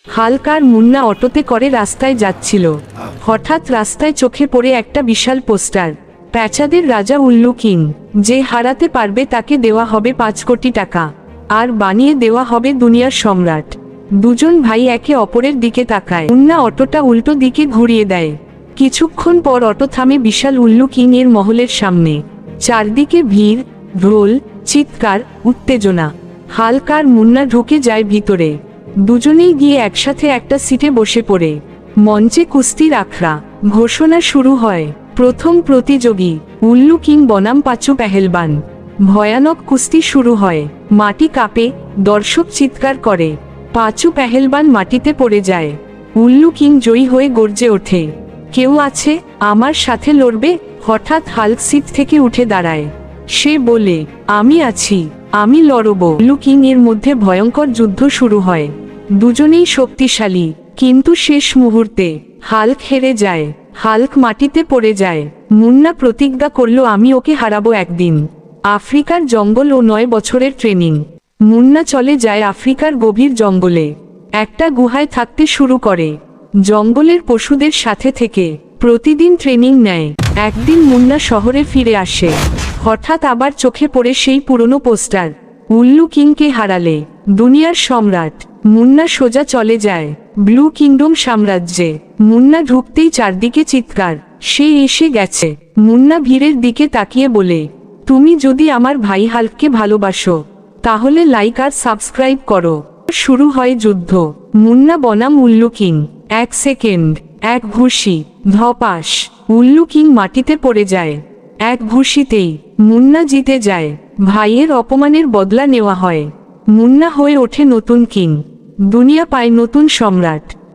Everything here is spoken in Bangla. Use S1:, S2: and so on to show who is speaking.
S1: হাল্ক আর মুন্না অটোতে করে রাস্তায় যাচ্ছিল। হঠাৎ রাস্তায় চোখে পড়ে একটা বিশাল পোস্টার, প্যাঁচাদের রাজা উল্লু কিং। যে হারাতে পারবে তাকে দেওয়া হবে 5 কোটি টাকা, আর বানিয়ে দেওয়া হবে দুনিয়ার সম্রাট। দুজন ভাই একে অপরের দিকে তাকায়। মুন্না অটোটা উল্টো দিকে ঘুরিয়ে দেয়। কিছুক্ষণ পর অটো থামে বিশাল উল্লু কিং এর মহলের সামনে। চারদিকে ভিড়, ঢোল, চিৎকার, উত্তেজনা। হাল্ক আর মুন্না ঢুকে যায় ভিতরে। দুজনেই গিয়ে একসাথে একটা সিটে বসে পড়ে। মঞ্চে কুস্তির আখড়া। ঘোষণা শুরু হয়। প্রথম প্রতিযোগী উল্লু কিং বনাম পাঁচু পেহেলবান। ভয়ানক কুস্তি শুরু হয়। মাটি কাঁপে, দর্শক চিৎকার করে। পাঁচু পেহেলবান মাটিতে পড়ে যায়। উল্লু কিং জয়ী হয়ে গর্জে ওঠে, কেউ আছে আমার সাথে লড়বে? হঠাৎ হাল্ক সিট থেকে উঠে দাঁড়ায়। সে বলে, আমি আছি, আমি লড়ব। উল্লু কিং এর মধ্যে ভয়ঙ্কর যুদ্ধ শুরু হয়। দুজনেই শক্তিশালী, কিন্তু শেষ মুহূর্তে হাল্ক হেরে যায়। হাল্ক মাটিতে পড়ে যায়। মুন্না প্রতিজ্ঞা করল, আমি ওকে হারাবো একদিন। আফ্রিকার জঙ্গল ও 9 বছরের ট্রেনিং। মুন্না চলে যায় আফ্রিকার গভীর জঙ্গলে। একটা গুহায় থাকতে শুরু করে। জঙ্গলের পশুদের সাথে থেকে প্রতিদিন ট্রেনিং নেয়। একদিন মুন্না শহরে ফিরে আসে। হঠাৎ আবার চোখে পড়ে সেই পুরনো পোস্টার, উল্লু কিংকে হারালে দুনিয়ার সম্রাট। মুন্না সোজা চলে যায় ব্লু কিংডম সাম্রাজ্যে। মুন্না ঢুকতেই চারদিকে চিৎকার, সে এসে গেছে। মুন্না ভিড়ের দিকে তাকিয়ে বলে, তুমি যদি আমার ভাই হাল্ককে ভালোবাসো তাহলে লাইক আর সাবস্ক্রাইব করো। শুরু হয় যুদ্ধ। মুন্না বনাম উল্লু কিং। 1 সেকেন্ড, এক ঘুষি, ধপাস, উল্লু কিং মাটিতে পড়ে যায়। এক ঘুষিতেই মুন্না জিতে যায়। ভাইয়ের অপমানের বদলা নেওয়া হয়। মুন্না হয়ে ওঠে নতুন কিং। দুনিয়া পায় নতুন সম্রাট।